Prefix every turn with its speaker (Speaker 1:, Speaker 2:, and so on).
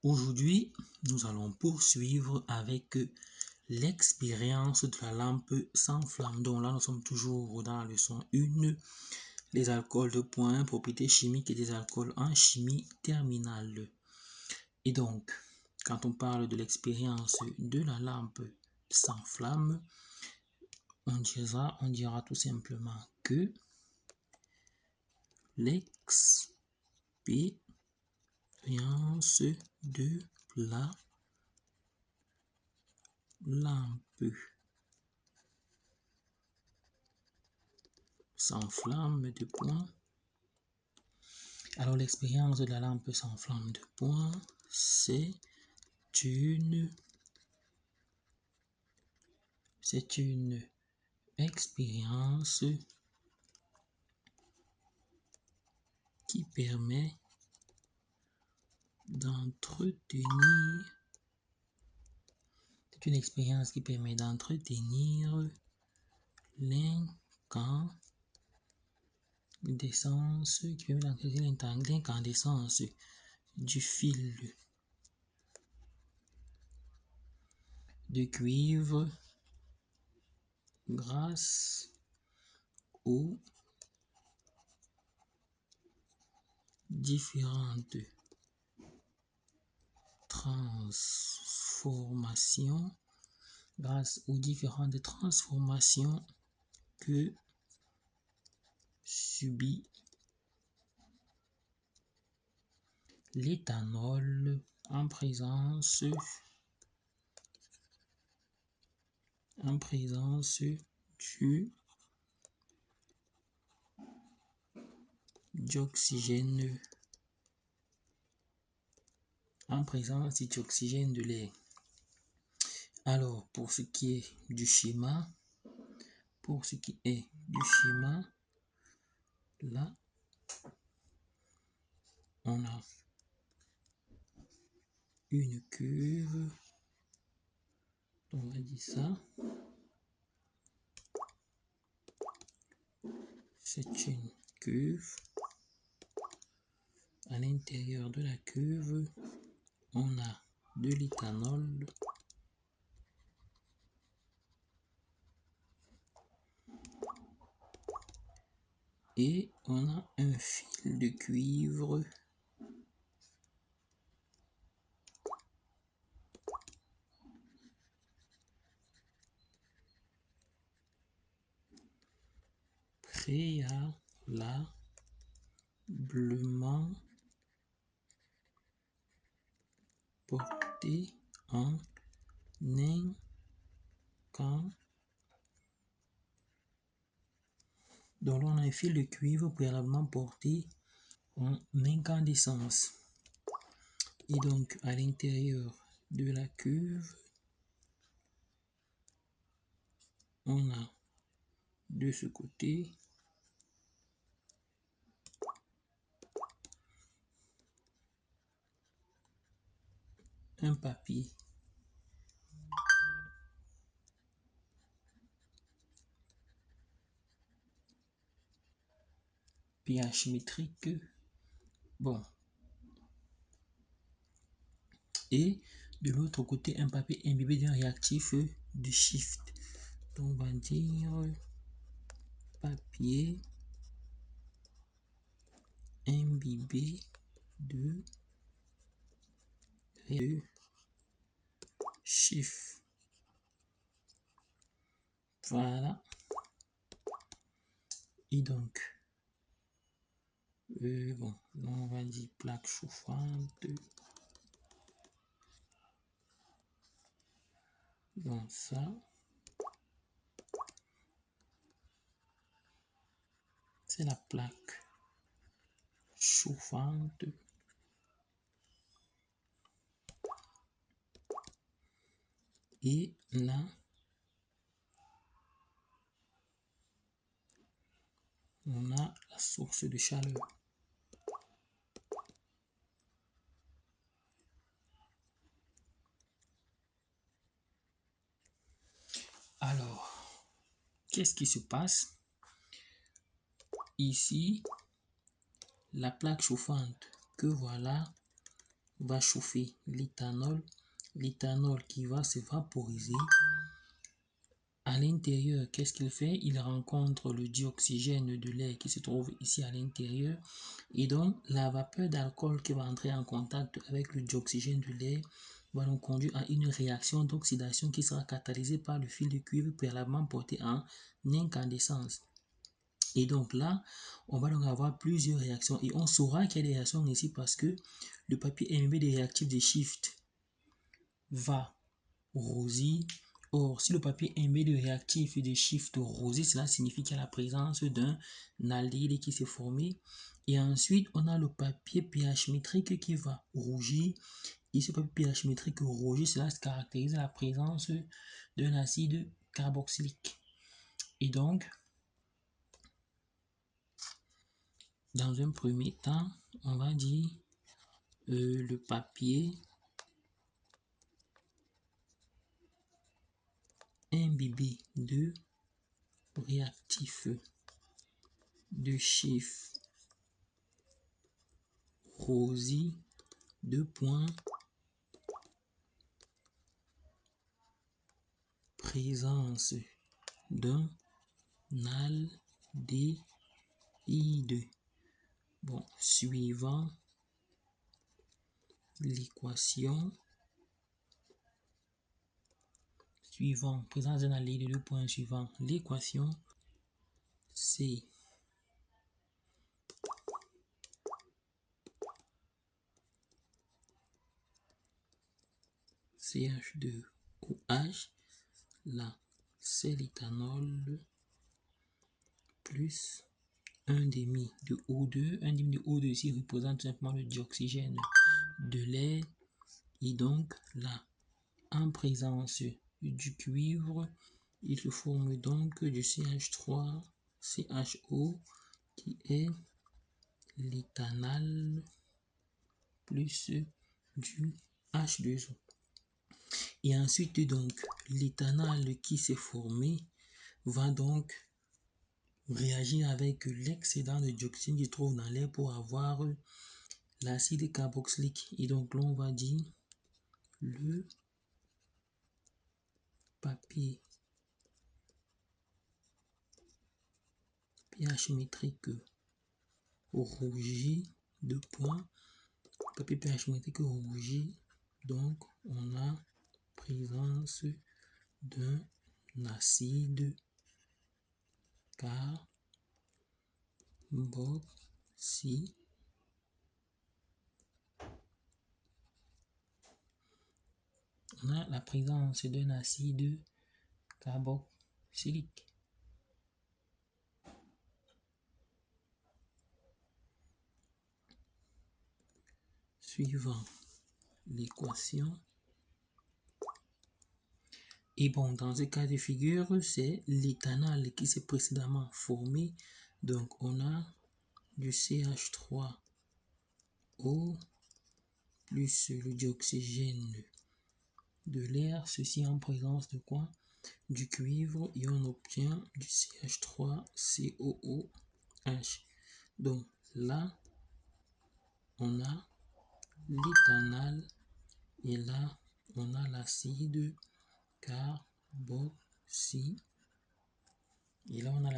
Speaker 1: Aujourd'hui, nous allons poursuivre avec l'expérience de la lampe sans flamme. Donc là, nous sommes toujours dans la leçon 1, les alcools de point, propriétés chimiques et des alcools en chimie terminale. Et donc, quand on parle de l'expérience de la lampe sans flamme, on dira tout simplement que l'expérience de la lampe sans flamme de point. Alors l'expérience de la lampe sans flamme de point, c'est une expérience qui permet d'entretenir l'incandescence du fil de cuivre grâce aux différentes transformations que subit l'éthanol en présence d'oxygène de l'air. Alors, pour ce qui est du schéma, là, on a une cuve, on va dire ça, c'est une cuve. À l'intérieur de la cuve, on a de l'éthanol et on a un fil de cuivre préalablement porté en Donc on a un fil de cuivre préalablement porté en incandescence. Et donc à l'intérieur de la cuve, on a de ce côté un papier pH métrique, et de l'autre côté un papier imbibé d'un réactif de Schiff. Donc on va dire papier imbibé de Schiff. Voilà. Et donc, on va dire plaque chauffante. Donc ça, c'est la plaque chauffante. Et là, on a la source de chaleur. Alors, qu'est-ce qui se passe? Ici, la plaque chauffante que voilà, va chauffer l'éthanol. L'éthanol qui va se vaporiser. À l'intérieur, qu'est-ce qu'il fait? Il rencontre le dioxygène de l'air qui se trouve ici à l'intérieur. Et donc, la vapeur d'alcool qui va entrer en contact avec le dioxygène de l'air va donc conduire à une réaction d'oxydation qui sera catalysée par le fil de cuivre préalablement porté en incandescence. Et donc là, on va donc avoir plusieurs réactions. Et on saura qu'il y a des réactions ici parce que le papier imbibé des réactifs de Schiff va rosir. Or, si le papier imbibé de réactifs de Schiff rosit, cela signifie qu'il y a la présence d'un aldéhyde qui s'est formé. Et ensuite, on a le papier pH métrique qui va rougir. Et ce papier pH métrique rougir, cela se caractérise la présence d'un acide carboxylique. Et donc, dans un premier temps, on va dire le papier imbibé de réactifs de Schiff rosit, présence d'un aldéhyde. Bon, suivant l'équation, présence d'un aldéhyde, suivant l'équation, c'est CH2OH, là c'est l'éthanol plus un demi de O2. Un demi de O2 ici représente simplement le dioxygène de l'air. Et donc là, en présence du cuivre, il se forme donc du CH3CHO qui est l'éthanal plus du H2O. Et ensuite, donc, l'éthanal qui s'est formé va donc réagir avec l'excédent de dioxyde qui se trouve dans l'air pour avoir l'acide carboxylique. Et donc, là, on va dire le papier pH métrique rougit, papier pH métrique rougit. Donc, on a présence d'un acide carboxylique. On a la présence d'un acide carboxylique. Suivant l'équation. Et bon, dans ce cas de figure, c'est l'éthanal qui s'est précédemment formé. Donc, on a du CH3O plus le dioxygène de l'air, ceci en présence de quoi? Du cuivre, et on obtient du CH3COOH. Donc là, on a l'éthanal et là, on a l'acide carboxylique. Et là, on a